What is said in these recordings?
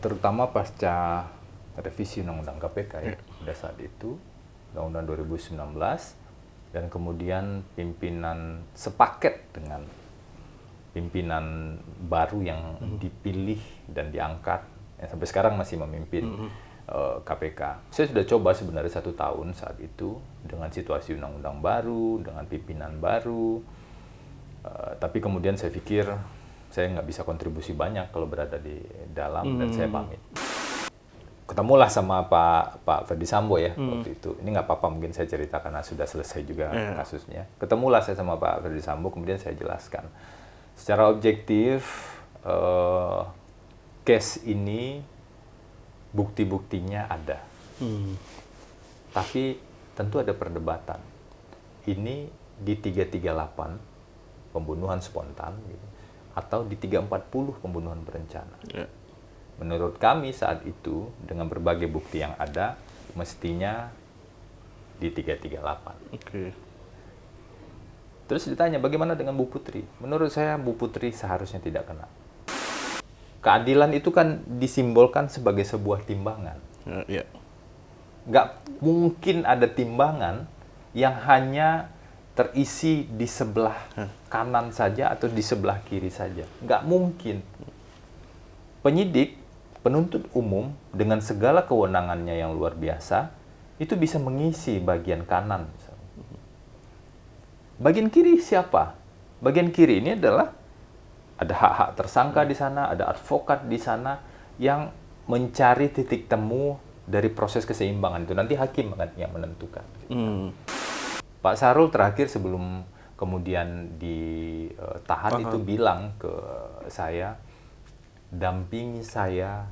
Terutama pasca revisi Undang-Undang KPK ya, pada saat itu, Undang-Undang 2019, dan kemudian pimpinan sepaket dengan pimpinan baru yang dipilih dan diangkat, yang sampai sekarang masih memimpin KPK. Saya sudah coba sebenarnya 1 tahun saat itu, dengan situasi undang-undang baru, dengan pimpinan baru, tapi kemudian saya pikir saya nggak bisa kontribusi banyak kalau berada di dalam, dan saya pamit. Ketemulah sama Pak Ferdy Sambo ya waktu itu. Ini nggak apa-apa mungkin saya cerita karena sudah selesai juga kasusnya. Ketemulah saya sama Pak Ferdy Sambo, kemudian saya jelaskan. Secara objektif, case ini bukti-buktinya ada. Tapi tentu ada perdebatan. Ini di 338, pembunuhan spontan, gitu, atau di 340, pembunuhan berencana. Menurut kami saat itu, dengan berbagai bukti yang ada, mestinya di 338. Terus ditanya, bagaimana dengan Bu Putri? Menurut saya, Bu Putri seharusnya tidak kena. Keadilan itu kan disimbolkan sebagai sebuah timbangan. Nggak mungkin ada timbangan yang hanya terisi di sebelah kanan saja atau di sebelah kiri saja. Nggak mungkin. Penyidik, penuntut umum dengan segala kewenangannya yang luar biasa, itu bisa mengisi bagian kanan. Misalnya. Bagian kiri siapa? Bagian kiri ini adalah ada hak-hak tersangka di sana, ada advokat di sana yang mencari titik temu dari proses keseimbangan itu. Nanti hakim yang menentukan. Pak Sarul terakhir sebelum kemudian ditahan itu bilang ke saya, dampingi saya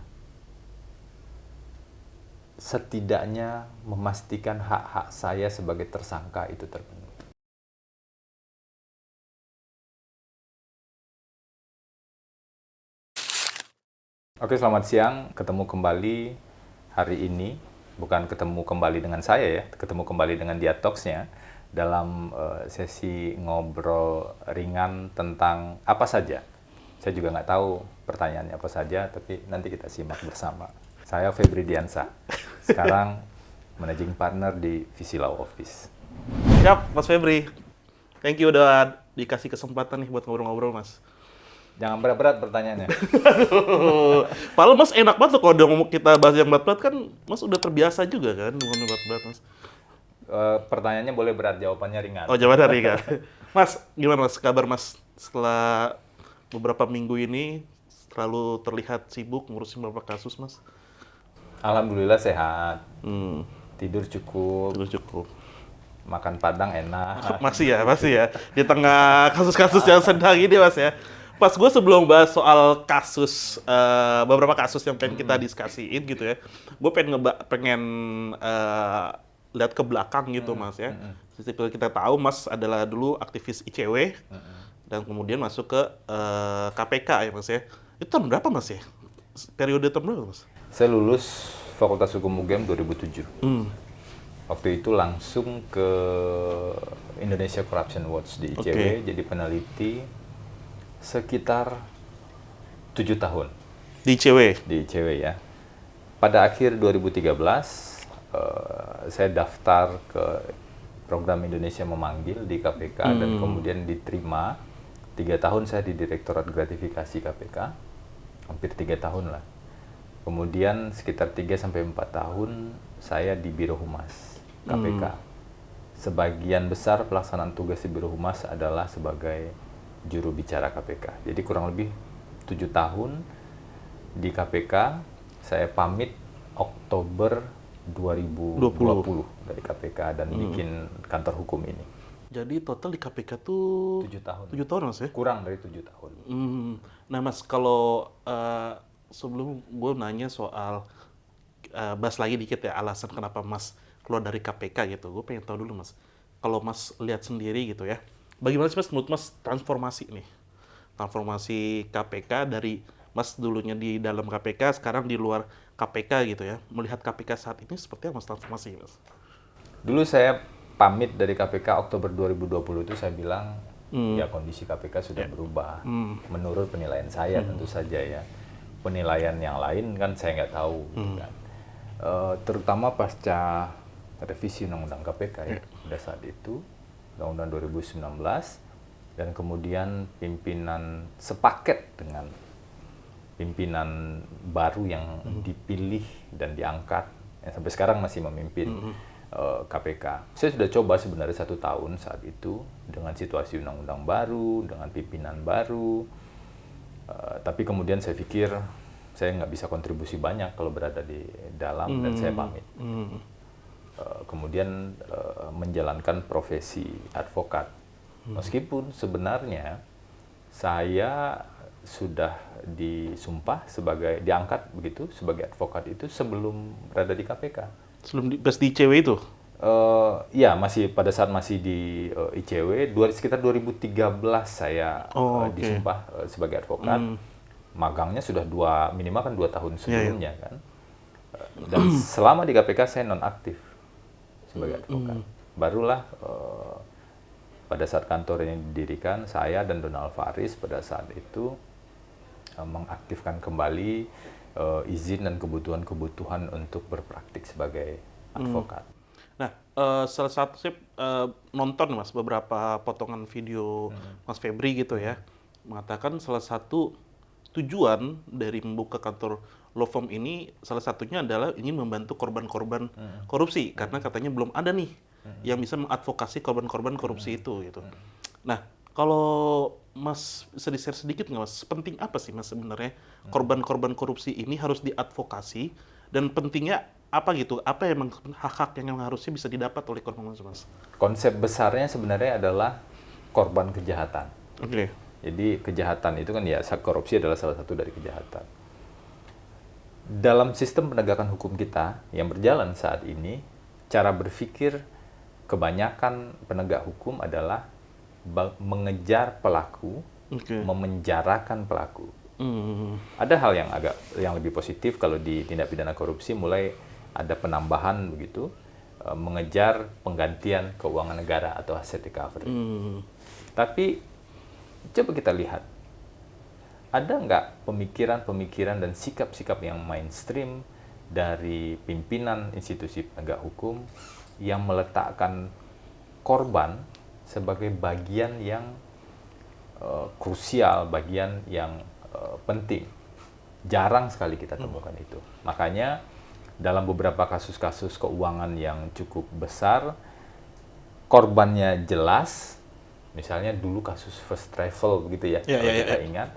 setidaknya memastikan hak-hak saya sebagai tersangka itu terpenuhi. Oke, selamat siang. Ketemu kembali hari ini. Bukan ketemu kembali dengan saya ya, ketemu kembali dengan Diatox-nya dalam sesi ngobrol ringan tentang apa saja. Saya juga nggak tahu pertanyaannya apa saja, tapi nanti kita simak bersama. Saya Febri Diansa, sekarang Managing Partner di Visi Law Office. Siap, Mas Febri. Thank you udah dikasih kesempatan nih buat ngobrol-ngobrol, Mas. Jangan berat-berat pertanyaannya. Padahal Mas enak banget tuh kalau kita bahas yang berat-berat kan, Mas udah terbiasa juga kan dengan berat-berat, Mas. Pertanyaannya boleh berat, jawabannya ringan. Oh, jawabannya ringan. Mas, gimana Mas kabar Mas setelah beberapa minggu ini terlalu terlihat sibuk ngurusin beberapa kasus, Mas? Alhamdulillah sehat. Tidur cukup. Makan Padang enak. Masih ya. Di tengah kasus-kasus yang sedang ini, Mas ya. Pas gue sebelum bahas soal kasus, beberapa kasus yang pengen kita diskusiin gitu ya, gue pengen lihat ke belakang gitu, Mas ya. Seperti kita tahu, Mas adalah dulu aktivis ICW, dan kemudian masuk ke KPK ya, Mas ya. Itu tahun berapa, Mas ya? Periode tahun berapa, Mas? Saya lulus Fakultas Hukum UGM 2007. Waktu itu langsung ke Indonesia Corruption Watch di ICW, jadi peneliti sekitar 7 tahun. Di ICW? Di ICW ya. Pada akhir 2013, saya daftar ke program Indonesia Memanggil di KPK dan kemudian diterima. 3 tahun saya di Direktorat Gratifikasi KPK, hampir 3 tahun lah. Kemudian sekitar 3-4 tahun saya di Biro Humas KPK. Sebagian besar pelaksanaan tugas di Biro Humas adalah sebagai juru bicara KPK. Jadi kurang lebih 7 tahun di KPK. Saya pamit Oktober 2020 dari KPK dan bikin kantor hukum ini. Jadi total di KPK tuh 7 tahun. 7 tahun, Mas ya? Kurang dari 7 tahun. Nah, Mas, kalau sebelum gue nanya soal bahas lagi dikit ya alasan kenapa Mas keluar dari KPK gitu. Gue pengen tahu dulu, Mas. Kalau Mas lihat sendiri gitu ya, bagaimana sih Mas menurut Mas transformasi nih? Transformasi KPK dari Mas dulunya di dalam KPK, sekarang di luar KPK gitu ya. Melihat KPK saat ini seperti apa Mas transformasi, Mas? Dulu saya pamit dari KPK Oktober 2020 itu saya bilang, ya kondisi KPK sudah berubah. Menurut penilaian saya tentu saja ya. penilaian yang lain kan saya nggak tahu, gitu kan. Terutama pasca revisi Undang-Undang KPK ya, pada saat itu Undang-Undang 2019, dan kemudian pimpinan sepaket dengan pimpinan baru yang dipilih dan diangkat, yang sampai sekarang masih memimpin KPK. Saya sudah coba sebenarnya 1 tahun saat itu dengan situasi undang-undang baru, dengan pimpinan baru, tapi kemudian saya pikir saya nggak bisa kontribusi banyak kalau berada di dalam, dan saya pamit. Kemudian menjalankan profesi advokat. Meskipun sebenarnya saya sudah disumpah diangkat begitu sebagai advokat itu sebelum berada di KPK. Sebelum pas di ICW itu? Ya, pada saat masih di ICW, sekitar 2013 saya disumpah sebagai advokat. Magangnya sudah minimal kan 2 tahun sebelumnya kan. Dan selama di KPK saya nonaktif sebagai advokat. Barulah pada saat kantor yang didirikan, saya dan Donald Faris pada saat itu mengaktifkan kembali izin dan kebutuhan-kebutuhan untuk berpraktik sebagai advokat. Nah, salah satu saya nonton Mas beberapa potongan video Mas Febri gitu ya, mengatakan salah satu tujuan dari membuka kantor law firm ini salah satunya adalah ingin membantu korban-korban korupsi, karena katanya belum ada nih yang bisa mengadvokasi korban-korban korupsi itu gitu. Nah, kalau Mas bisa di-share sedikit nggak Mas, penting apa sih Mas sebenarnya korban-korban korupsi ini harus diadvokasi, dan pentingnya apa gitu, apa emang hak-hak yang harusnya bisa didapat oleh korban Mas? Konsep besarnya sebenarnya adalah korban kejahatan. Oke. Jadi kejahatan itu kan ya, korupsi adalah salah satu dari kejahatan. Dalam sistem penegakan hukum kita yang berjalan saat ini, cara berpikir kebanyakan penegak hukum adalah mengejar pelaku, memenjarakan pelaku. Ada hal yang lebih positif kalau di tindak pidana korupsi, mulai ada penambahan begitu, mengejar penggantian keuangan negara atau asset recovery. Tapi coba kita lihat, ada nggak pemikiran-pemikiran dan sikap-sikap yang mainstream dari pimpinan institusi penegak hukum yang meletakkan korban sebagai bagian yang krusial, bagian yang penting? Jarang sekali kita temukan itu. Makanya dalam beberapa kasus-kasus keuangan yang cukup besar, korbannya jelas. Misalnya dulu kasus First Travel begitu ya, kalau kita ingat,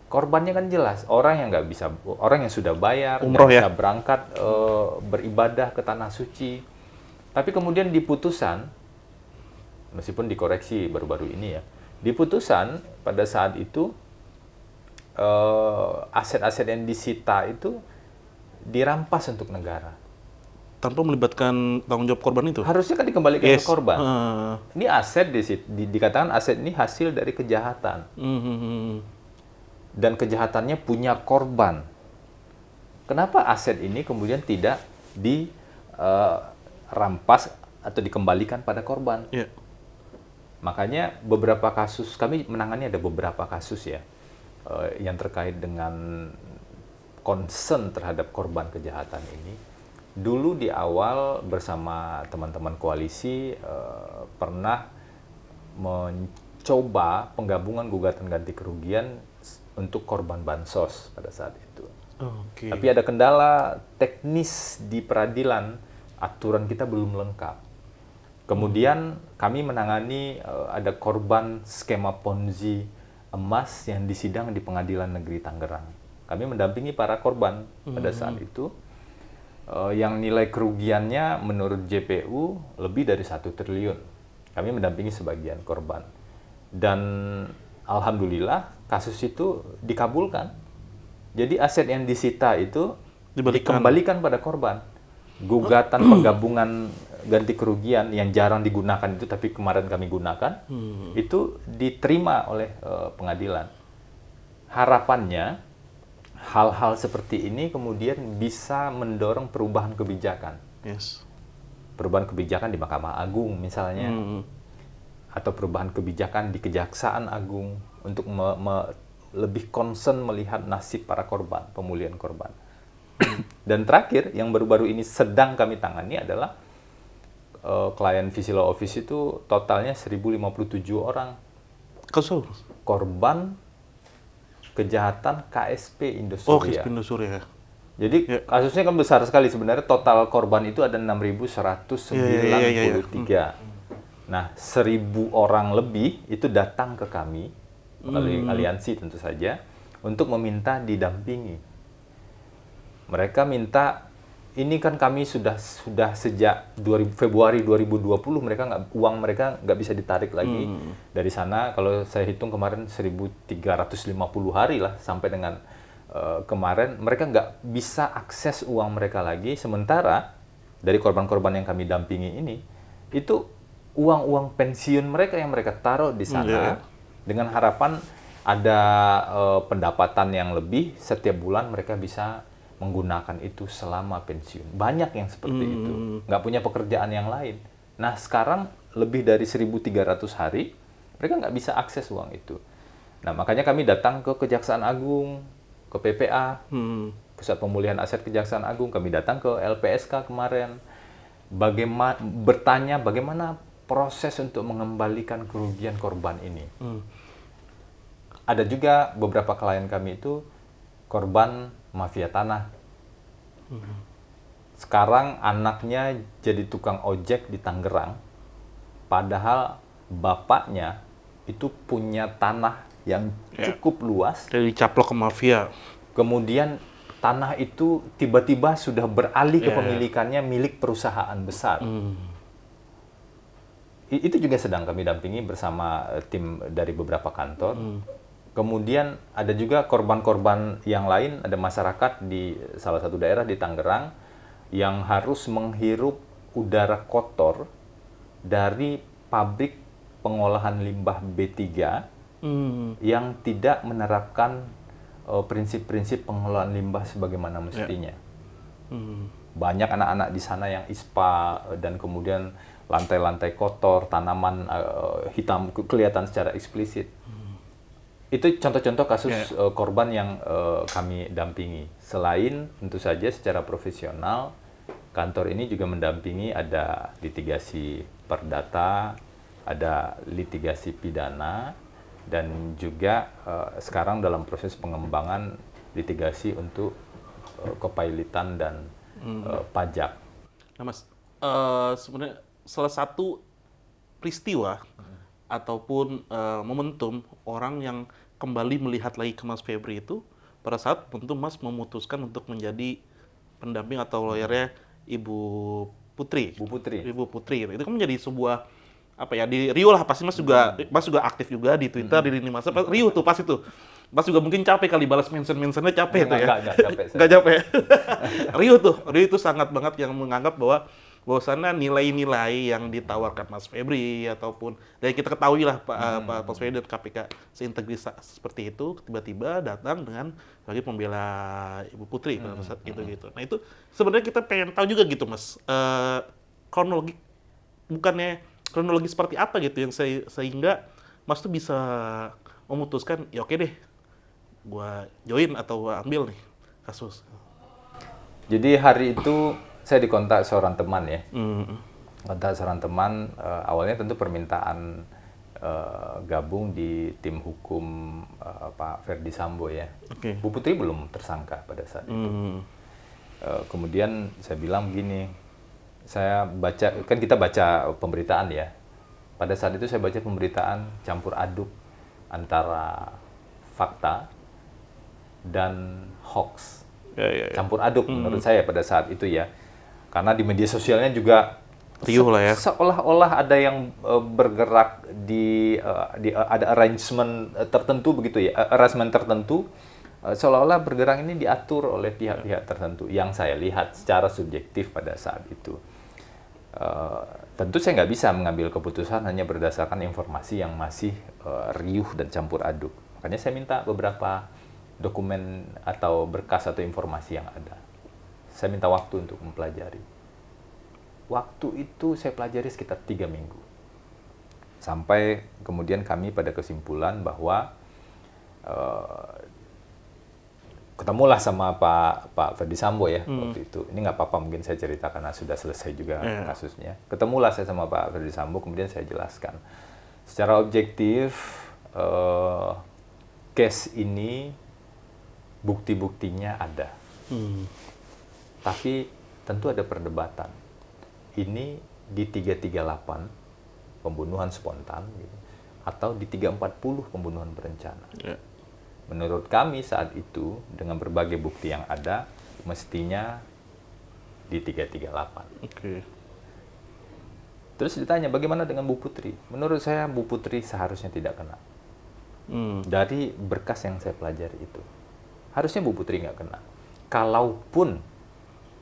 korbannya kan jelas, orang yang sudah bayar, nggak bisa berangkat beribadah ke tanah suci. Tapi kemudian di putusan, meskipun dikoreksi baru-baru ini ya, di putusan pada saat itu aset-aset yang disita itu dirampas untuk negara. Tanpa melibatkan tanggung jawab korban itu? Harusnya kan dikembalikan ke korban. Ini aset dikatakan aset ini hasil dari kejahatan. Dan kejahatannya punya korban. Kenapa aset ini kemudian tidak dirampas atau dikembalikan pada korban? Makanya beberapa kasus, kami menangani ada beberapa kasus ya, yang terkait dengan concern terhadap korban kejahatan ini. Dulu di awal bersama teman-teman koalisi pernah mencoba penggabungan gugatan ganti kerugian untuk korban bansos pada saat itu. Tapi ada kendala teknis di peradilan, aturan kita belum lengkap. Kemudian kami menangani ada korban skema Ponzi emas yang disidang di Pengadilan Negeri Tangerang. Kami mendampingi para korban pada saat itu. Yang nilai kerugiannya menurut JPU lebih dari 1 triliun. Kami mendampingi sebagian korban. Dan alhamdulillah kasus itu dikabulkan. Jadi aset yang disita itu dikembalikan pada korban. Gugatan penggabungan ganti kerugian yang jarang digunakan itu, tapi kemarin kami gunakan, itu diterima oleh pengadilan. Harapannya hal-hal seperti ini kemudian bisa mendorong perubahan kebijakan. Perubahan kebijakan di Mahkamah Agung misalnya, atau perubahan kebijakan di Kejaksaan Agung untuk lebih concern melihat nasib para korban, pemulihan korban. Dan terakhir, yang baru-baru ini sedang kami tangani adalah klien Visi Law Office itu totalnya 1.057 orang Kasus. korban kejahatan KSP Oh, Indosuria. KSP Indosuria. Jadi kasusnya kan besar sekali sebenarnya, total korban itu ada 6.193. Nah, 1.000 orang lebih itu datang ke kami melalui aliansi tentu saja untuk meminta didampingi. Mereka minta, ini kan kami sudah sejak Februari 2020 uang mereka nggak bisa ditarik lagi dari sana. Kalau saya hitung kemarin 1.350 hari lah sampai dengan kemarin mereka nggak bisa akses uang mereka lagi. Sementara dari korban-korban yang kami dampingi ini itu uang-uang pensiun mereka yang mereka taruh di sana dengan harapan ada pendapatan yang lebih setiap bulan mereka bisa menggunakan itu selama pensiun. Banyak yang seperti itu, nggak punya pekerjaan yang lain. Nah sekarang lebih dari 1.300 hari, mereka nggak bisa akses uang itu. Nah makanya kami datang ke Kejaksaan Agung, ke PPA, Pusat Pemulihan Aset Kejaksaan Agung, kami datang ke LPSK kemarin, bertanya bagaimana proses untuk mengembalikan kerugian korban ini. Ada juga beberapa klien kami itu korban mafia tanah. Sekarang anaknya jadi tukang ojek di Tangerang, padahal bapaknya itu punya tanah yang cukup luas. Dari caplok ke mafia. Kemudian tanah itu tiba-tiba sudah beralih ke pemilikannya milik perusahaan besar. Itu juga sedang kami dampingi bersama tim dari beberapa kantor. Kemudian ada juga korban-korban yang lain, ada masyarakat di salah satu daerah di Tangerang yang harus menghirup udara kotor dari pabrik pengolahan limbah B3 yang tidak menerapkan prinsip-prinsip pengelolaan limbah sebagaimana mestinya. Banyak anak-anak di sana yang ISPA dan kemudian lantai-lantai kotor, tanaman hitam kelihatan secara eksplisit. Itu contoh-contoh kasus korban yang kami dampingi. Selain tentu saja secara profesional, kantor ini juga mendampingi ada litigasi perdata, ada litigasi pidana, dan juga sekarang dalam proses pengembangan litigasi untuk kepailitan dan pajak. Nah Mas, sebenarnya salah satu peristiwa ataupun momentum orang yang kembali melihat lagi ke Mas Febri itu pada saat momentum Mas memutuskan untuk menjadi pendamping atau lawyernya Ibu Putri. Ibu Putri. Itu kan menjadi sebuah di Rio lah pasti Mas juga aktif juga di Twitter di lini masa. Rio tuh pas itu. Mas juga mungkin capek kali balas mention-mentionnya capek itu ya. Enggak capek. Enggak capek. Rio itu sangat banget yang menganggap bahwasannya nilai-nilai yang ditawarkan Mas Febri ataupun dari kita ketahui lah Pak Mas Febri dan KPK seintegritas seperti itu tiba-tiba datang dengan sebagai pembela Ibu Putri pada saat itu gitu. Nah itu sebenarnya kita pengen tahu juga gitu Mas, kronologi seperti apa gitu yang sehingga Mas tuh bisa memutuskan ya oke deh gua join atau gua ambil nih kasus. Jadi hari itu saya dikontak seorang teman ya. Kontak seorang teman, awalnya tentu permintaan gabung di tim hukum Pak Ferdi Sambo ya. Bu Putri belum tersangka pada saat itu. Kemudian saya bilang begini, saya baca, kan kita baca pemberitaan ya. Pada saat itu saya baca pemberitaan campur aduk antara fakta dan hoax. Campur aduk menurut saya pada saat itu ya. Karena di media sosialnya juga riuh lah ya. Seolah-olah ada yang bergerak ada arrangement tertentu begitu ya, arrangement tertentu seolah-olah bergerak ini diatur oleh pihak-pihak tertentu yang saya lihat secara subjektif pada saat itu. Tentu saya nggak bisa mengambil keputusan hanya berdasarkan informasi yang masih riuh dan campur aduk. Makanya saya minta beberapa dokumen atau berkas atau informasi yang ada. Saya minta waktu untuk mempelajari. Waktu itu saya pelajari sekitar 3 minggu. Sampai kemudian kami pada kesimpulan bahwa ketemulah sama Pak Ferdy Sambo ya waktu itu. Ini nggak apa-apa mungkin saya cerita karena sudah selesai juga kasusnya. Ketemulah saya sama Pak Ferdy Sambo, kemudian saya jelaskan secara objektif case ini bukti-buktinya ada. Tapi tentu ada perdebatan. Ini di 338 pembunuhan spontan gitu, atau di 340 pembunuhan berencana. Menurut kami saat itu, dengan berbagai bukti yang ada, mestinya di 338. Terus ditanya, bagaimana dengan Bu Putri? Menurut saya, Bu Putri seharusnya tidak kena. Dari berkas yang saya pelajari itu. Harusnya Bu Putri nggak kena. Kalaupun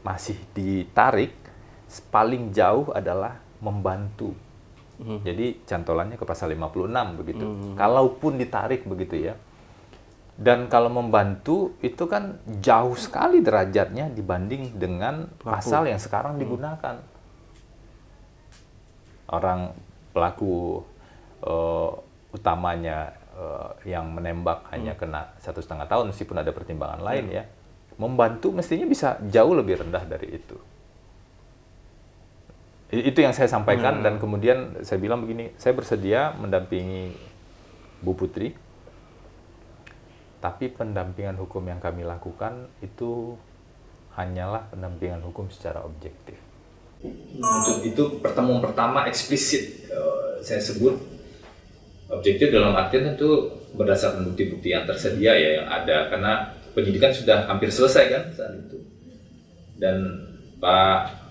masih ditarik, paling jauh adalah membantu. Jadi cantolannya ke pasal 56 begitu. Kalaupun ditarik begitu ya. Dan kalau membantu itu kan jauh sekali derajatnya dibanding dengan pasal yang sekarang digunakan. Orang pelaku utamanya yang menembak hanya kena 1,5 tahun meskipun ada pertimbangan lain ya. Membantu mestinya bisa jauh lebih rendah dari itu. Itu yang saya sampaikan dan kemudian saya bilang begini, saya bersedia mendampingi Bu Putri. Tapi pendampingan hukum yang kami lakukan itu hanyalah pendampingan hukum secara objektif. Untuk itu pertemuan pertama eksplisit saya sebut objektif dalam artian tentu berdasarkan bukti-bukti yang tersedia ya yang ada, karena penyidikan sudah hampir selesai kan saat itu. Dan Pak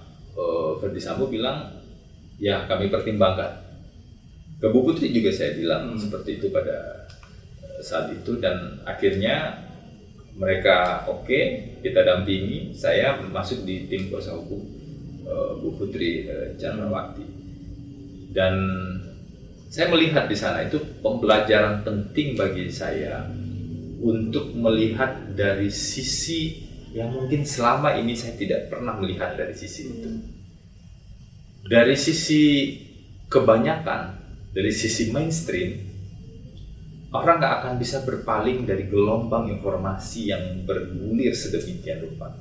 Ferdy Sambo bilang ya kami pertimbangkan. Ke Bu Putri juga saya bilang seperti itu pada saat itu, dan akhirnya mereka oke, kita dampingi, saya masuk di tim kuasa hukum Bu Putri Chandrawati, dan saya melihat di sana itu pembelajaran penting bagi saya untuk melihat dari sisi yang mungkin selama ini saya tidak pernah melihat dari sisi itu, dari sisi kebanyakan, dari sisi mainstream. Orang nggak akan bisa berpaling dari gelombang informasi yang bergulir sedemikian rupa.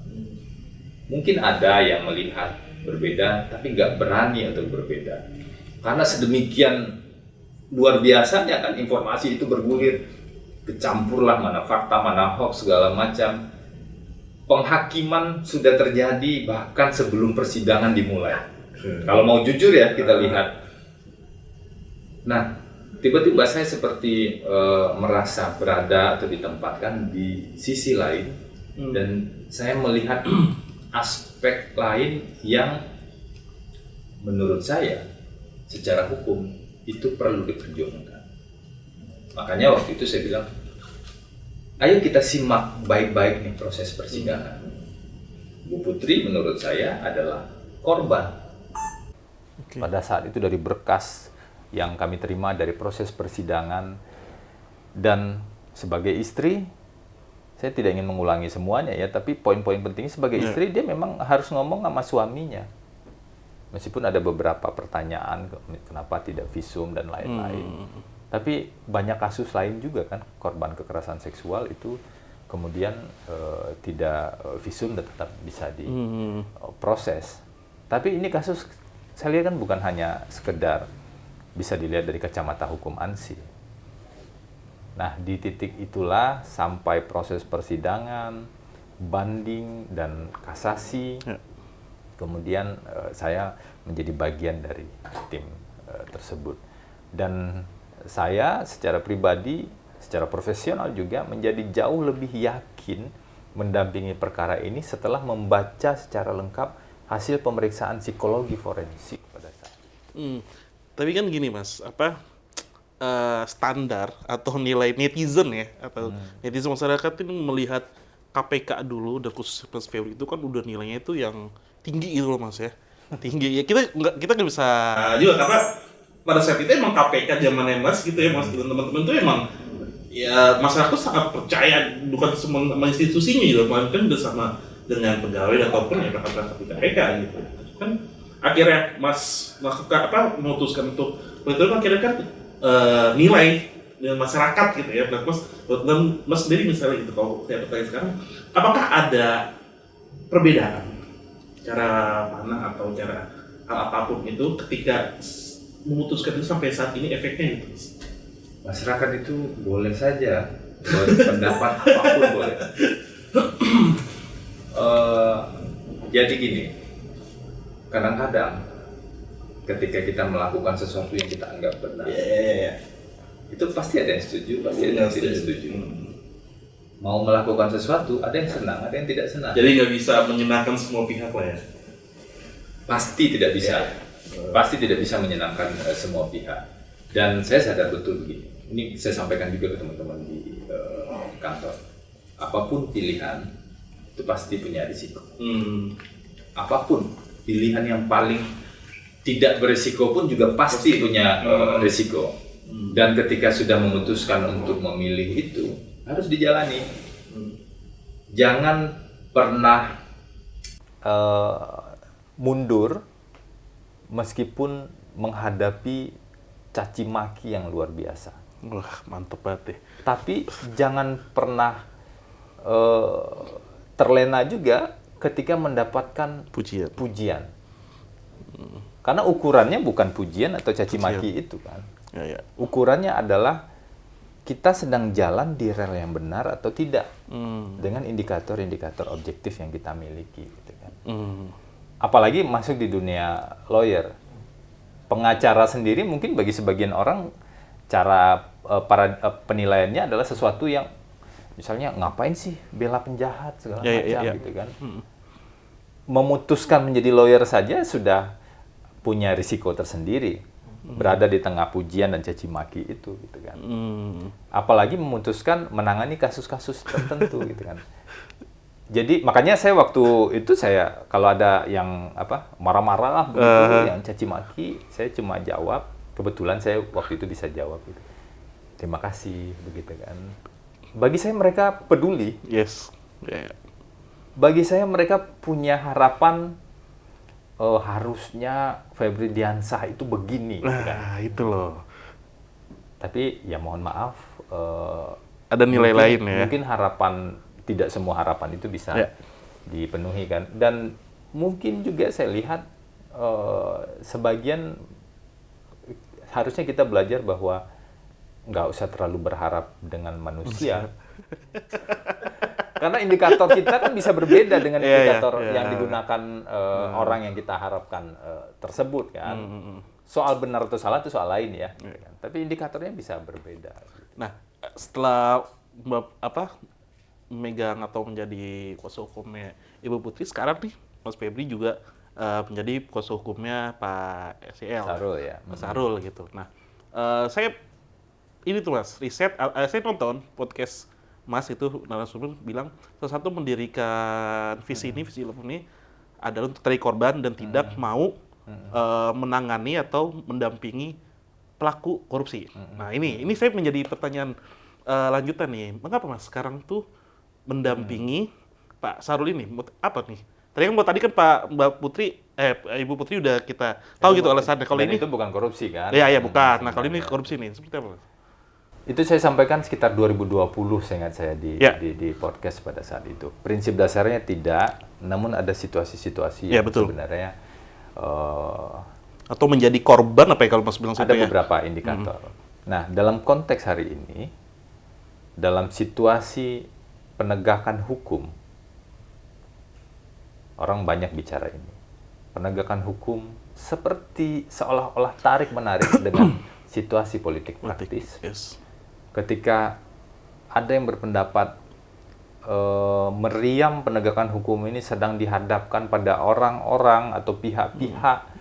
Mungkin ada yang melihat berbeda, tapi nggak berani untuk berbeda. Karena sedemikian luar biasanya kan informasi itu bergulir. Kecampurlah mana fakta, mana hoax, segala macam. Penghakiman sudah terjadi bahkan sebelum persidangan dimulai. Kalau mau jujur ya kita lihat. Nah, tiba-tiba saya seperti merasa berada atau ditempatkan di sisi lain dan saya melihat aspek lain yang menurut saya secara hukum itu perlu diperjuangkan. Makanya waktu itu saya bilang, ayo kita simak baik-baik nih proses persidangan. Bu Putri menurut saya adalah korban. Pada saat itu dari berkas yang kami terima dari proses persidangan, dan sebagai istri saya tidak ingin mengulangi semuanya ya, tapi poin-poin penting sebagai istri dia memang harus ngomong sama suaminya meskipun ada beberapa pertanyaan kenapa tidak visum dan lain-lain, tapi banyak kasus lain juga kan korban kekerasan seksual itu kemudian tidak visum dan tetap bisa diproses. Tapi ini kasus saya lihat kan bukan hanya sekedar bisa dilihat dari kacamata hukum ANSI. Nah, di titik itulah sampai proses persidangan, banding, dan kasasi, kemudian saya menjadi bagian dari tim tersebut. Dan saya secara pribadi, secara profesional juga menjadi jauh lebih yakin mendampingi perkara ini setelah membaca secara lengkap hasil pemeriksaan psikologi forensik pada saat itu. Tapi kan gini Mas, standar atau nilai netizen ya, atau netizen masyarakat ini melihat KPK dulu, dan khusus Mas Febri itu kan udah nilainya itu yang tinggi gitu loh Mas ya. Tinggi ya, kita nggak bisa juga karena pada saat itu emang KPK zamannya Mas gitu ya Mas, dan teman-teman tuh emang ya masyarakat sangat percaya bukan sama institusinya gitu, kan udah sama dengan pegawai ataupun ya peraturan KPK gitu. Kan akhirnya Mas memutuskan untuk betul akhirnya kan nilai dengan masyarakat gitu ya. Nah, Mas sendiri misalnya gitu, kalau saya bertanya sekarang, apakah ada perbedaan cara pandang atau cara hal apapun itu ketika memutuskan itu sampai saat ini efeknya gitu? Masyarakat itu boleh saja berpendapat apapun boleh. Jadi gini, kadang-kadang ketika kita melakukan sesuatu yang kita anggap benar, itu pasti ada yang setuju, pasti ada yang tidak setuju. Mau melakukan sesuatu, ada yang senang, ada yang tidak senang. Jadi nggak bisa menyenangkan semua pihak lah ya? Pasti tidak bisa, pasti tidak bisa menyenangkan semua pihak. Dan saya sadar betul begini. Ini saya sampaikan juga ke teman-teman di kantor. Apapun pilihan itu pasti punya risiko. Apapun pilihan yang paling tidak berisiko pun juga pasti punya risiko. Dan ketika sudah memutuskan untuk memilih itu, harus dijalani. Jangan pernah mundur meskipun menghadapi caci maki yang luar biasa. Wah, mantep banget deh. Tapi jangan pernah terlena juga ketika mendapatkan pujian. Karena ukurannya bukan pujian atau caci maki itu kan. Ukurannya adalah kita sedang jalan di rel yang benar atau tidak, dengan indikator-indikator objektif yang kita miliki gitu kan. Apalagi masuk di dunia lawyer, pengacara sendiri mungkin bagi sebagian orang cara penilaiannya adalah sesuatu yang misalnya ngapain sih bela penjahat segala macam gitu kan. Memutuskan menjadi lawyer saja sudah punya risiko tersendiri, berada di tengah pujian dan caci maki itu gitu kan. Apalagi memutuskan menangani kasus-kasus tertentu gitu kan. Jadi makanya saya waktu itu kalau ada yang marah-marah begitu, yang caci maki, saya cuma jawab. Kebetulan saya waktu itu bisa jawab gitu. Terima kasih begitu kan. Bagi saya mereka peduli. Bagi saya mereka punya harapan harusnya Febri Diansah itu begini. Nah, kan. Itu loh. Tapi ya mohon maaf. Ada nilai lain ya. Mungkin tidak semua harapan itu bisa dipenuhi kan. Dan mungkin juga saya lihat sebagian harusnya kita belajar bahwa nggak usah terlalu berharap dengan manusia. Karena indikator kita kan bisa berbeda dengan indikator yang digunakan orang yang kita harapkan tersebut kan. Soal benar atau salah itu soal lain ya. Tapi indikatornya bisa berbeda. Nah, setelah memegang atau menjadi kuasa hukumnya Ibu Putri, sekarang nih Mas Febri juga menjadi kuasa hukumnya Pak SEL. Sarul ya. Mas Sarul gitu. Nah, saya ini tuh Mas, riset, saya nonton podcast Mas itu narasumber bilang salah satu mendirikan visi ini adalah untuk cari korban dan tidak mau menangani atau mendampingi pelaku korupsi. Nah, ini saya menjadi pertanyaan lanjutan nih. Mengapa Mas sekarang tuh mendampingi Pak Sarul ini? Apa nih? Tadi kan Mbak Putri, Ibu Putri udah kita tahu gitu alasannya. Kalau ini itu bukan korupsi kan? Iya, bukan. Nah, kalau ini korupsi nih, seperti apa? Itu saya sampaikan sekitar 2020, saya ingat saya di podcast pada saat itu. Prinsip dasarnya tidak, namun ada situasi-situasi yang sebenarnya atau menjadi korban apa ya kalau Mas bilang ada beberapa indikator. Nah, dalam konteks hari ini, dalam situasi penegakan hukum, orang banyak bicara ini. Penegakan hukum seperti seolah-olah tarik-menarik dengan situasi politik praktis. Ketika ada yang berpendapat meriam penegakan hukum ini sedang dihadapkan pada orang-orang atau pihak-pihak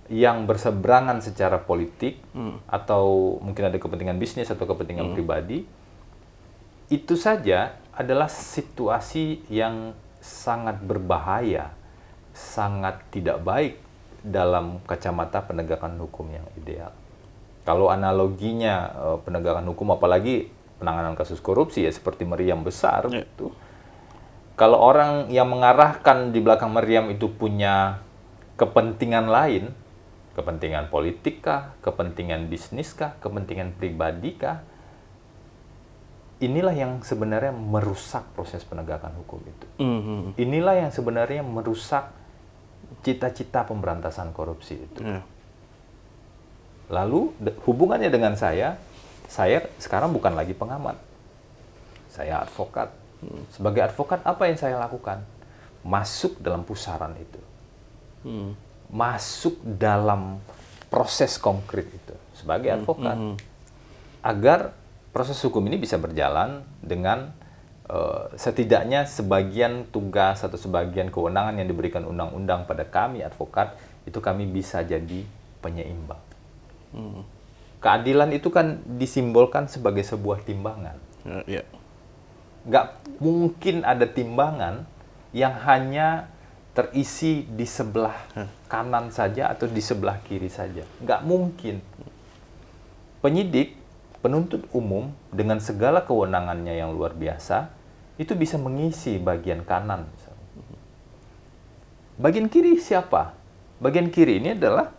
yang berseberangan secara politik atau mungkin ada kepentingan bisnis atau kepentingan pribadi, itu saja adalah situasi yang sangat berbahaya, sangat tidak baik dalam kacamata penegakan hukum yang ideal. Kalau analoginya penegakan hukum, apalagi penanganan kasus korupsi ya seperti meriam besar gitu. Kalau orang yang mengarahkan di belakang meriam itu punya kepentingan lain, kepentingan politik kah, kepentingan bisnis kah, kepentingan pribadi kah, inilah yang sebenarnya merusak proses penegakan hukum itu. Mhm. Inilah yang sebenarnya merusak cita-cita pemberantasan korupsi itu. Ya. Lalu hubungannya dengan saya sekarang bukan lagi pengamat. Saya advokat. Sebagai advokat apa yang saya lakukan? Masuk dalam pusaran itu. Masuk dalam proses konkret itu sebagai advokat. Agar proses hukum ini bisa berjalan dengan setidaknya sebagian tugas atau sebagian kewenangan yang diberikan undang-undang pada kami advokat itu kami bisa jadi penyeimbang. Keadilan itu kan disimbolkan sebagai sebuah timbangan. Ya. Nggak mungkin ada timbangan yang hanya terisi di sebelah kanan saja atau di sebelah kiri saja. Nggak mungkin. Penyidik, penuntut umum dengan segala kewenangannya yang luar biasa, itu bisa mengisi bagian kanan. Misalnya. Bagian kiri siapa? Bagian kiri ini adalah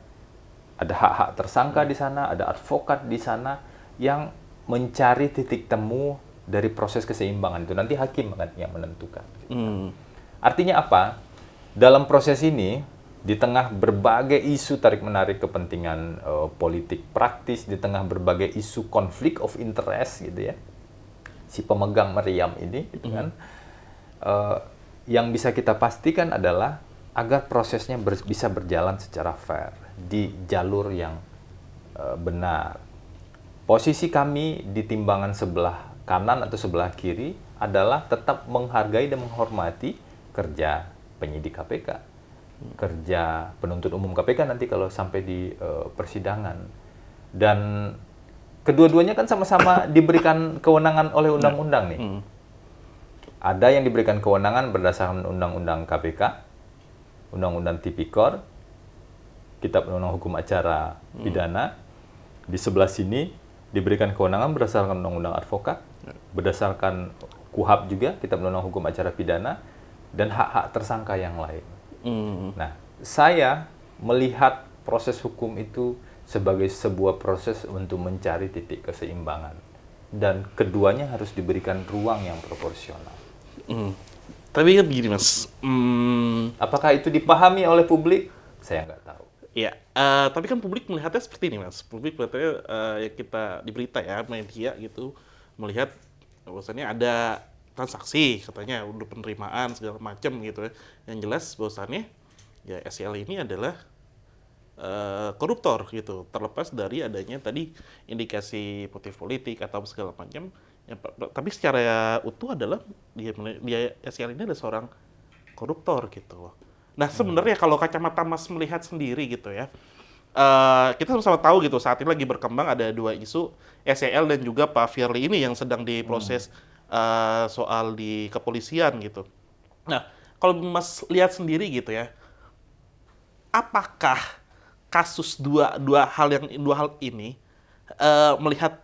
ada hak-hak tersangka di sana, ada advokat di sana yang mencari titik temu dari proses keseimbangan itu. Nanti hakim akan yang menentukan. Artinya apa? Dalam proses ini, di tengah berbagai isu tarik-menarik kepentingan politik praktis, di tengah berbagai isu konflik of interest gitu ya, si pemegang meriam ini, gitu kan, yang bisa kita pastikan adalah agar prosesnya bisa berjalan secara fair di jalur yang benar. Posisi kami di timbangan sebelah kanan atau sebelah kiri adalah tetap menghargai dan menghormati kerja penyidik KPK, kerja penuntut umum KPK nanti kalau sampai di persidangan. Dan kedua-duanya kan sama-sama diberikan kewenangan oleh undang-undang nih. Ada yang diberikan kewenangan berdasarkan undang-undang KPK, undang-undang Tipikor, Kitab Undang-Undang Hukum Acara Pidana. Di sebelah sini diberikan kewenangan berdasarkan undang-undang advokat, berdasarkan KUHAP juga, Kitab Undang-Undang Hukum Acara Pidana, dan hak-hak tersangka yang lain. Nah, saya melihat proses hukum itu sebagai sebuah proses untuk mencari titik keseimbangan. Dan keduanya harus diberikan ruang yang proporsional. Tapi kan begini Mas, Apakah itu dipahami oleh publik? Saya nggak tahu. ya, tapi kan publik melihatnya seperti ini Mas. Publik melihatnya ya kita di berita ya, media gitu, melihat bahwasannya ada transaksi katanya untuk penerimaan segala macam gitu ya. Yang jelas bahwasannya ya SEL ini adalah koruptor gitu, terlepas dari adanya tadi indikasi motif politik atau segala macam. Ya, tapi secara utuh adalah dia SEL ini adalah seorang koruptor gitu. Nah sebenarnya kalau kacamata Mas melihat sendiri gitu ya, kita sama-sama tahu gitu saat ini lagi berkembang ada dua isu SEL dan juga Pak Firly ini yang sedang diproses soal di kepolisian gitu. Nah kalau Mas lihat sendiri gitu ya, apakah kasus dua hal ini melihat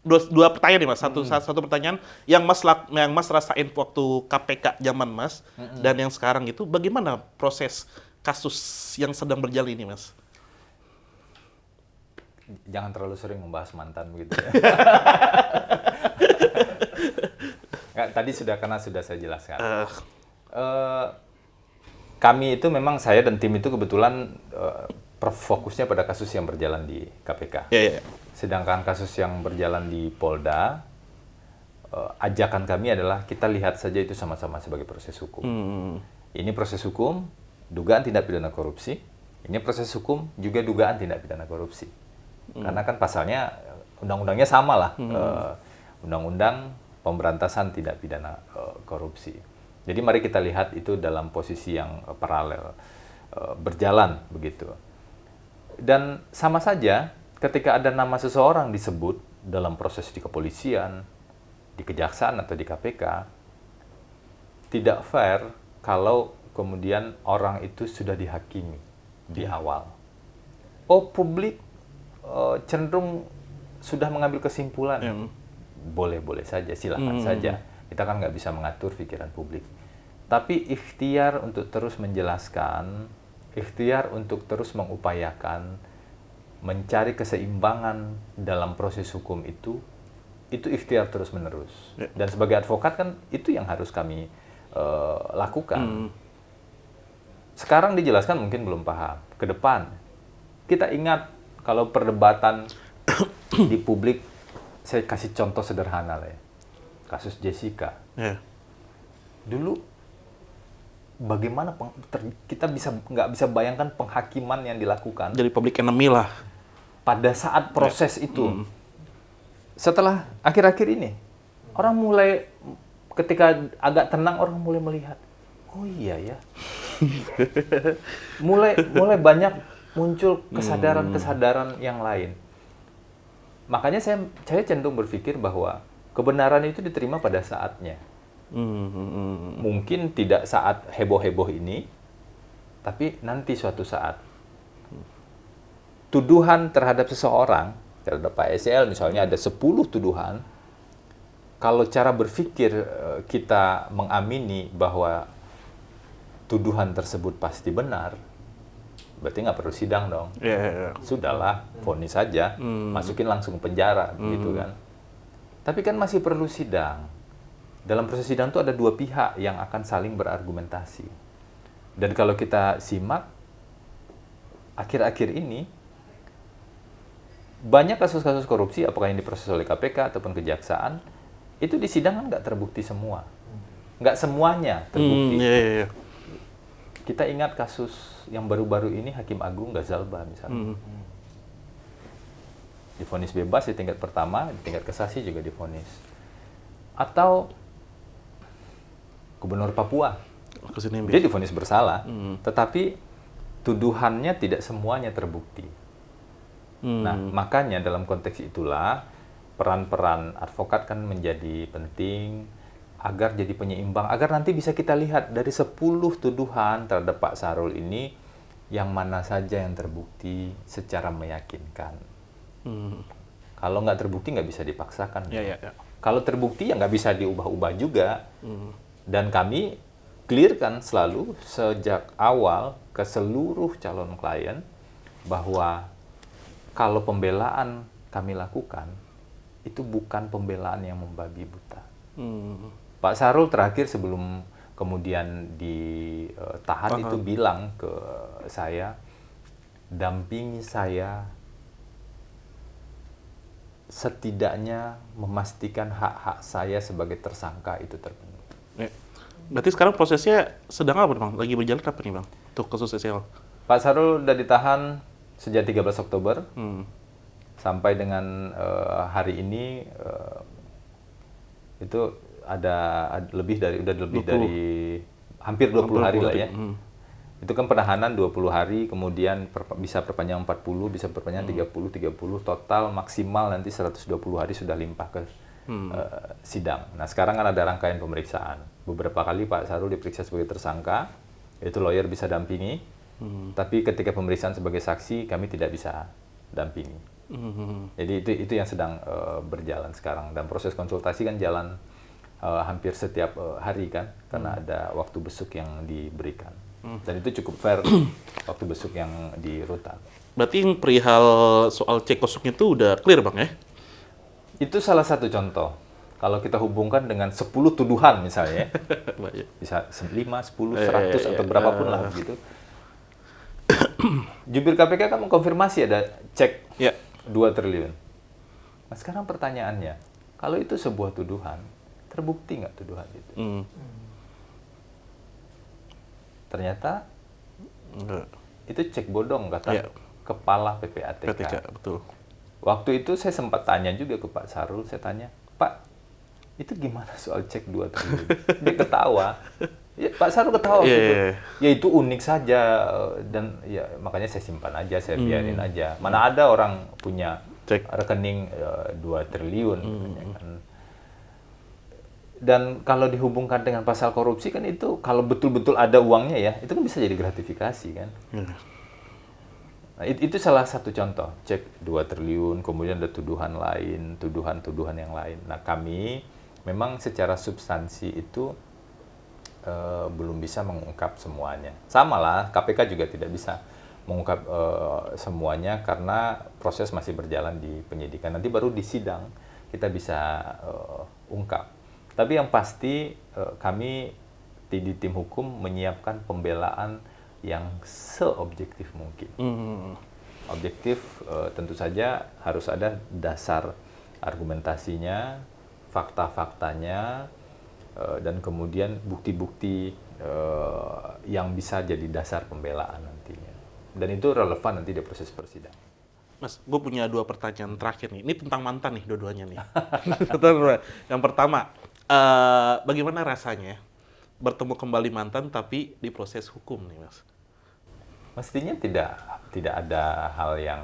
dua pertanyaan nih Mas, satu pertanyaan yang Mas rasain waktu KPK zaman Mas dan yang sekarang itu bagaimana proses kasus yang sedang berjalan ini Mas? Jangan terlalu sering membahas mantan begitu ya. Nggak, tadi karena sudah saya jelaskan. Kami itu memang, saya dan tim itu kebetulan fokusnya pada kasus yang berjalan di KPK. Sedangkan kasus yang berjalan di Polda, ajakan kami adalah kita lihat saja itu sama-sama sebagai proses hukum. Ini proses hukum, dugaan tindak pidana korupsi. Ini proses hukum, juga dugaan tindak pidana korupsi. Karena kan pasalnya, undang-undangnya sama lah. Undang-undang pemberantasan tindak pidana korupsi. Jadi mari kita lihat itu dalam posisi yang paralel, berjalan begitu. Dan sama saja ketika ada nama seseorang disebut dalam proses di kepolisian, di kejaksaan atau di KPK, tidak fair kalau kemudian orang itu sudah dihakimi di awal. Oh, publik cenderung sudah mengambil kesimpulan. Boleh-boleh saja, silakan saja. Kita kan nggak bisa mengatur pikiran publik. Tapi ikhtiar untuk terus menjelaskan, ikhtiar untuk terus mengupayakan, mencari keseimbangan dalam proses hukum itu itu ikhtiar terus-menerus. Ya. Dan sebagai advokat kan itu yang harus kami lakukan. Sekarang dijelaskan mungkin belum paham. Ke depan, kita ingat kalau perdebatan di publik, saya kasih contoh sederhana lah ya. Kasus Jessica. Ya. Dulu bagaimana kita nggak bisa bayangkan penghakiman yang dilakukan Jadi public enemy lah. pada saat proses itu. Setelah akhir-akhir ini, orang mulai ketika agak tenang orang mulai melihat, oh iya ya, mulai banyak muncul kesadaran-kesadaran yang lain. Makanya saya cenderung berpikir bahwa kebenaran itu diterima pada saatnya. Mungkin tidak saat heboh-heboh ini, tapi nanti suatu saat. Tuduhan terhadap seseorang, terhadap Pak SEL misalnya ada 10 tuduhan, kalau cara berpikir kita mengamini bahwa tuduhan tersebut pasti benar, berarti nggak perlu sidang dong. Sudahlah, vonis saja, masukin langsung penjara, gitu kan. Tapi kan masih perlu sidang. Dalam proses sidang itu ada dua pihak yang akan saling berargumentasi. Dan kalau kita simak, akhir-akhir ini, banyak kasus-kasus korupsi, apakah yang diproses oleh KPK ataupun Kejaksaan, itu di sidang kan nggak terbukti semua. Nggak semuanya terbukti. Kita ingat kasus yang baru-baru ini, Hakim Agung Ghazalba misalnya. Divonis bebas di tingkat pertama, di tingkat kasasi juga divonis. Atau Gubernur Papua, dia divonis bersalah, tetapi tuduhannya tidak semuanya terbukti. Nah, makanya dalam konteks itulah peran-peran advokat kan menjadi penting agar jadi penyeimbang, agar nanti bisa kita lihat dari 10 tuduhan terhadap Pak Sahrul ini, yang mana saja yang terbukti secara meyakinkan. Kalau nggak terbukti nggak bisa dipaksakan. Kalau terbukti ya nggak bisa diubah-ubah juga. Dan kami clearkan selalu sejak awal ke seluruh calon klien bahwa kalau pembelaan kami lakukan, itu bukan pembelaan yang membabi buta. Pak Sahrul terakhir sebelum kemudian ditahan itu bilang ke saya, dampingi saya setidaknya memastikan hak-hak saya sebagai tersangka itu terpenuhi. Berarti sekarang prosesnya sedang apa, Bang? Lagi berjalan apa nih, Bang? Untuk kasus SEL. Pak Sahrul sudah ditahan sejak 13 Oktober sampai dengan hari ini itu ada lebih dari hampir 20 hari lah ya. Itu kan penahanan 20 hari, kemudian bisa perpanjang 40, bisa perpanjang 30, total maksimal nanti 120 hari sudah limpah ke sidang. Nah, sekarang kan ada rangkaian pemeriksaan. Beberapa kali Pak Sahrul diperiksa sebagai tersangka, itu lawyer bisa dampingi, tapi ketika pemeriksaan sebagai saksi kami tidak bisa dampingi. Jadi itu yang sedang berjalan sekarang, dan proses konsultasi kan jalan hampir setiap hari kan, karena ada waktu besuk yang diberikan. Dan itu cukup fair waktu besuk yang di rutan. Berarti yang perihal soal cek kosongnya itu udah clear, Bang, ya? Itu salah satu contoh. Kalau kita hubungkan dengan 10 tuduhan misalnya, bisa 5, 10, 100 atau berapapun lah begitu. Jubir KPK kan mengkonfirmasi ada cek 2 triliun. Nah, sekarang pertanyaannya, kalau itu sebuah tuduhan, terbukti nggak tuduhan itu? Ternyata itu cek bodong, kata kepala PPATK. Betul. Waktu itu saya sempat tanya juga ke Pak Sahrul, saya tanya, Pak, itu gimana soal cek 2 triliun? Dia ketawa. Ya, Pak Sahrul ketawa gitu. Ya itu unik saja, dan ya makanya saya simpan aja, saya biarin aja. Mana ada orang punya rekening 2 triliun. Kan. Dan kalau dihubungkan dengan pasal korupsi kan itu, kalau betul-betul ada uangnya ya, itu kan bisa jadi gratifikasi kan. Nah, itu salah satu contoh, cek 2 triliun, kemudian ada tuduhan lain, tuduhan yang lain. Nah, kami memang secara substansi itu belum bisa mengungkap semuanya. Sama lah, KPK juga tidak bisa mengungkap semuanya karena proses masih berjalan di penyidikan. Nanti baru di sidang kita bisa ungkap. Tapi yang pasti kami di tim hukum menyiapkan pembelaan yang seobjektif mungkin. Objektif tentu saja harus ada dasar argumentasinya, fakta-faktanya, dan kemudian bukti-bukti yang bisa jadi dasar pembelaan nantinya. Dan itu relevan nanti di proses persidangan. Mas, gue punya 2 pertanyaan terakhir nih. Ini tentang mantan nih, dua-duanya nih. Yang pertama, bagaimana rasanya bertemu kembali mantan tapi di proses hukum nih, Mas? Mestinya tidak ada hal yang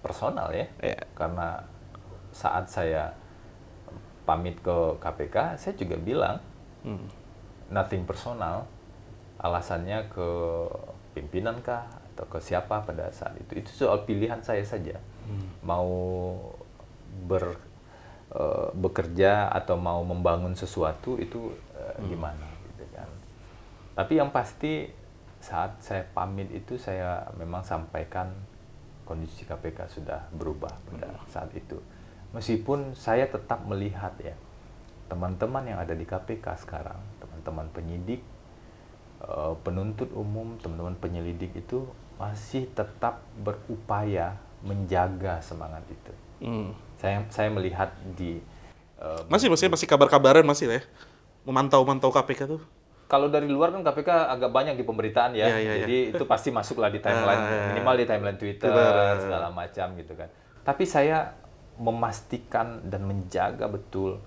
personal ya, karena saat saya pamit ke KPK, saya juga bilang nothing personal, alasannya ke pimpinan kah atau ke siapa pada saat itu soal pilihan saya saja, mau bekerja atau mau membangun sesuatu itu gimana gitu kan. Tapi yang pasti saat saya pamit itu saya memang sampaikan kondisi KPK sudah berubah pada saat itu. Meskipun saya tetap melihat ya, teman-teman yang ada di KPK sekarang, teman-teman penyidik, penuntut umum, teman-teman penyelidik itu masih tetap berupaya menjaga semangat itu. Saya melihat di masih kabar-kabaran masih ya, memantau KPK tuh. Kalau dari luar kan KPK agak banyak di pemberitaan ya, jadi itu pasti masuklah di timeline, minimal di timeline Twitter segala macam gitu kan. Tapi saya memastikan dan menjaga betul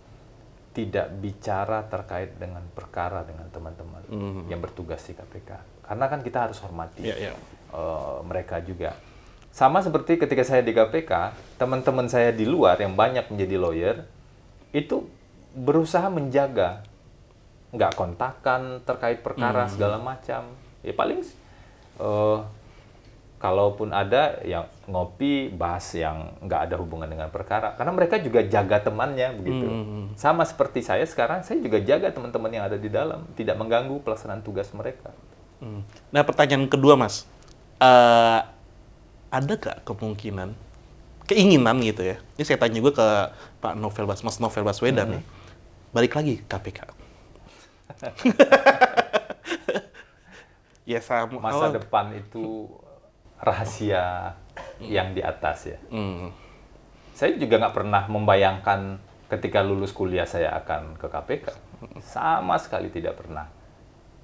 tidak bicara terkait dengan perkara dengan teman-teman yang bertugas di KPK, karena kan kita harus hormati mereka juga. Sama seperti ketika saya di KPK, teman-teman saya di luar yang banyak menjadi lawyer itu berusaha menjaga, nggak kontakan terkait perkara segala macam. Ya paling kalaupun ada yang ngopi bahas yang nggak ada hubungan dengan perkara, karena mereka juga jaga temannya begitu. Sama seperti saya sekarang, saya juga jaga teman-teman yang ada di dalam, tidak mengganggu pelaksanaan tugas mereka. Nah, pertanyaan kedua, Mas, ada nggak kemungkinan, keinginan gitu ya? Ini saya tanya juga ke Pak Mas Novel Baswedan nih, balik lagi KPK. Ya sama. Masa depan itu rahasia yang di atas ya. Saya juga nggak pernah membayangkan ketika lulus kuliah saya akan ke KPK. Sama sekali tidak pernah.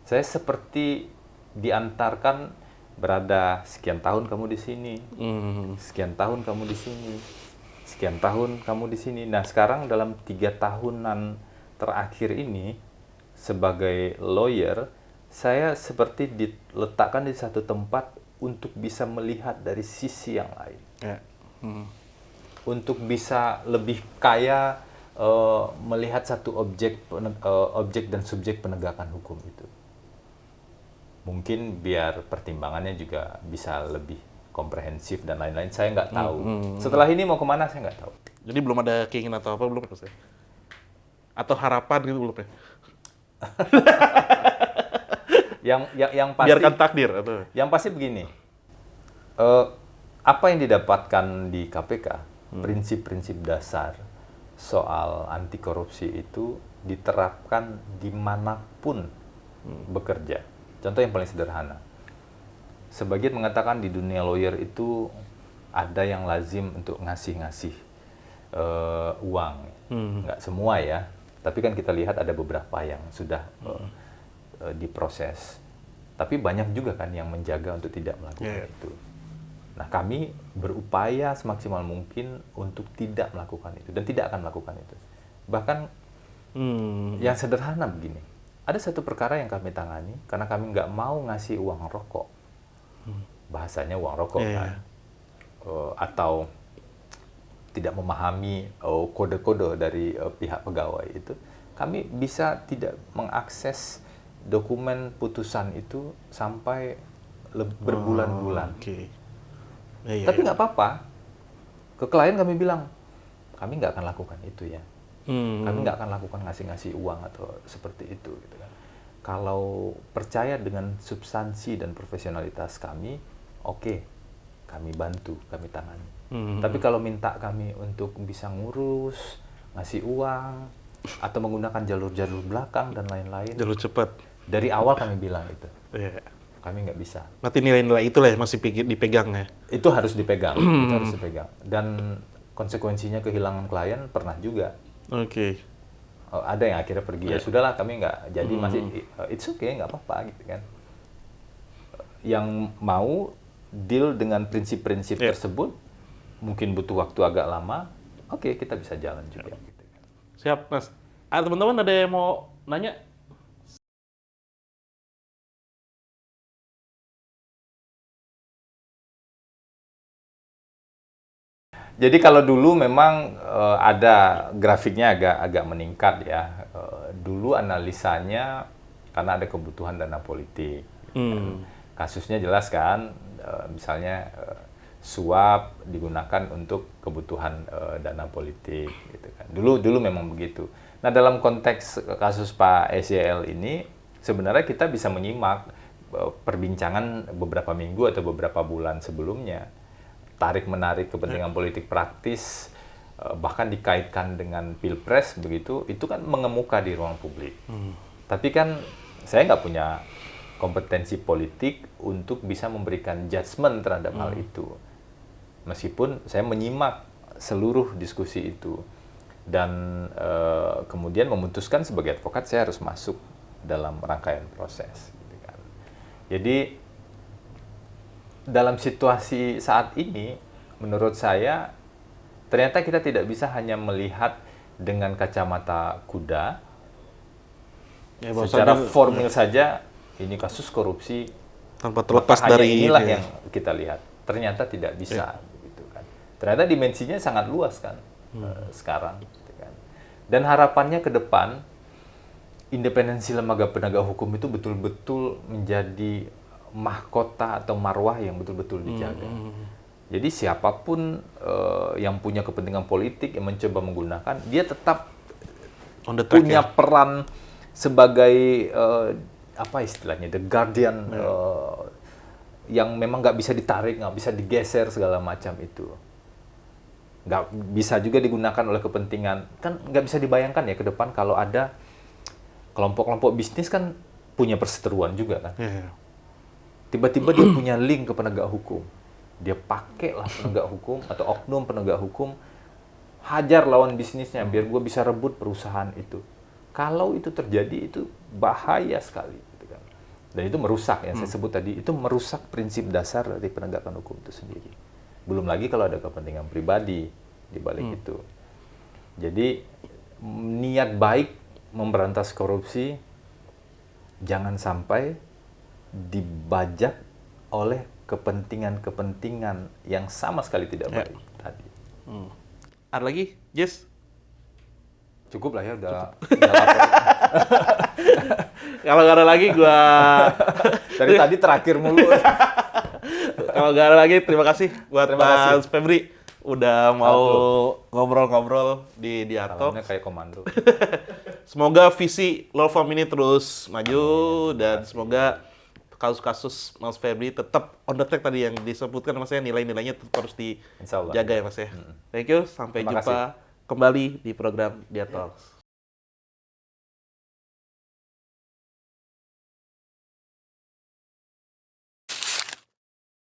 Saya seperti diantarkan, berada sekian tahun kamu di sini, sekian tahun kamu di sini, sekian tahun kamu di sini. Nah sekarang dalam 3 tahunan terakhir ini sebagai lawyer, saya seperti diletakkan di satu tempat untuk bisa melihat dari sisi yang lain, untuk bisa lebih kaya melihat satu objek dan subjek penegakan hukum itu. Mungkin biar pertimbangannya juga bisa lebih komprehensif dan lain-lain, saya nggak tahu. Setelah ini mau kemana saya nggak tahu. Jadi belum ada keinginan atau apa belum? Atau harapan gitu belum ya? yang pasti biarkan takdir atau? Yang pasti begini, apa yang didapatkan di KPK, prinsip-prinsip dasar soal anti korupsi itu diterapkan dimanapun bekerja. Contoh yang paling sederhana, sebagian mengatakan di dunia lawyer itu ada yang lazim untuk ngasih uang, nggak semua ya, tapi kan kita lihat ada beberapa yang sudah diproses. Tapi banyak juga kan yang menjaga untuk tidak melakukan itu. Nah, kami berupaya semaksimal mungkin untuk tidak melakukan itu dan tidak akan melakukan itu. Bahkan yang sederhana begini, ada satu perkara yang kami tangani karena kami nggak mau ngasih uang rokok. Bahasanya uang rokok kan. Atau tidak memahami kode-kode dari pihak pegawai itu, kami bisa tidak mengakses dokumen putusan itu sampai berbulan-bulan. Tapi nggak apa-apa. Ke klien kami bilang, kami nggak akan lakukan itu ya. Kami nggak akan lakukan ngasih-ngasih uang atau seperti itu. Gitu kan. Kalau percaya dengan substansi dan profesionalitas kami, oke. kami bantu, kami tangani. Tapi kalau minta kami untuk bisa ngurus, ngasih uang, atau menggunakan jalur-jalur belakang dan lain-lain, Jalur cepat. dari awal kami bilang itu, Iya. kami nggak bisa. Berarti nilai-nilai itulah yang masih dipegang ya. Itu harus dipegang, itu harus dipegang. Dan konsekuensinya kehilangan klien pernah juga. Oke. Ada yang akhirnya pergi, ya sudahlah kami nggak jadi, masih it's okay, nggak apa-apa gitu kan. Yang mau deal dengan prinsip-prinsip tersebut, mungkin butuh waktu agak lama, oke, kita bisa jalan juga. Gitu kan. Siap, Mas. Teman-teman ada yang mau nanya? Jadi kalau dulu memang ada grafiknya agak meningkat ya. Dulu analisanya karena ada kebutuhan dana politik. Kasusnya jelas kan, misalnya suap digunakan untuk kebutuhan dana politik gitu kan. Dulu memang begitu. Nah, dalam konteks kasus Pak SYL ini sebenarnya kita bisa menyimak perbincangan beberapa minggu atau beberapa bulan sebelumnya. Tarik-menarik kepentingan politik praktis, bahkan dikaitkan dengan pilpres begitu, itu kan mengemuka di ruang publik. Tapi kan saya nggak punya kompetensi politik untuk bisa memberikan judgement terhadap hal itu. Meskipun saya menyimak seluruh diskusi itu dan kemudian memutuskan sebagai advokat saya harus masuk dalam rangkaian proses. Gitu kan. Jadi dalam situasi saat ini, menurut saya, ternyata kita tidak bisa hanya melihat dengan kacamata kuda, secara formil saja, ini kasus korupsi, tanpa terlepas dari inilah yang kita lihat. Ternyata tidak bisa, gitu kan. Ternyata dimensinya sangat luas kan, sekarang. Gitu kan. Dan harapannya ke depan, independensi lembaga penegak hukum itu betul-betul menjadi mahkota atau marwah yang betul-betul dijaga. Jadi siapapun yang punya kepentingan politik yang mencoba menggunakan, dia tetap punya peran sebagai apa istilahnya, the guardian yang memang nggak bisa ditarik, nggak bisa digeser segala macam itu. Nggak bisa juga digunakan oleh kepentingan. Kan nggak bisa dibayangkan ya ke depan kalau ada kelompok-kelompok bisnis kan punya perseteruan juga kan. Tiba-tiba dia punya link ke penegak hukum. Dia pakailah penegak hukum atau oknum penegak hukum, hajar lawan bisnisnya biar gue bisa rebut perusahaan itu. Kalau itu terjadi, itu bahaya sekali. Gitu kan. Dan itu merusak, yang saya sebut tadi, itu merusak prinsip dasar dari penegakan hukum itu sendiri. Belum lagi kalau ada kepentingan pribadi di balik itu. Jadi, niat baik memberantas korupsi, jangan sampai dibajak oleh kepentingan-kepentingan yang sama sekali tidak baik tadi. Ada lagi, Jess? Cukup lah ya, udah lapor. Kalau nggak ada lagi, gua dari tadi terakhir mulu. Kalau nggak ada lagi, terima kasih buat Mas Febri udah mau ngobrol-ngobrol di Diatalks. Salamnya kayak komando. Semoga visi Law Firm ini terus maju dan semoga kasus-kasus Mas Febri tetap on the track tadi yang disebutkan Mas ya, nilai-nilainya tetap harus dijaga ya Mas ya. Thank you, sampai jumpa kembali di program Diatalks.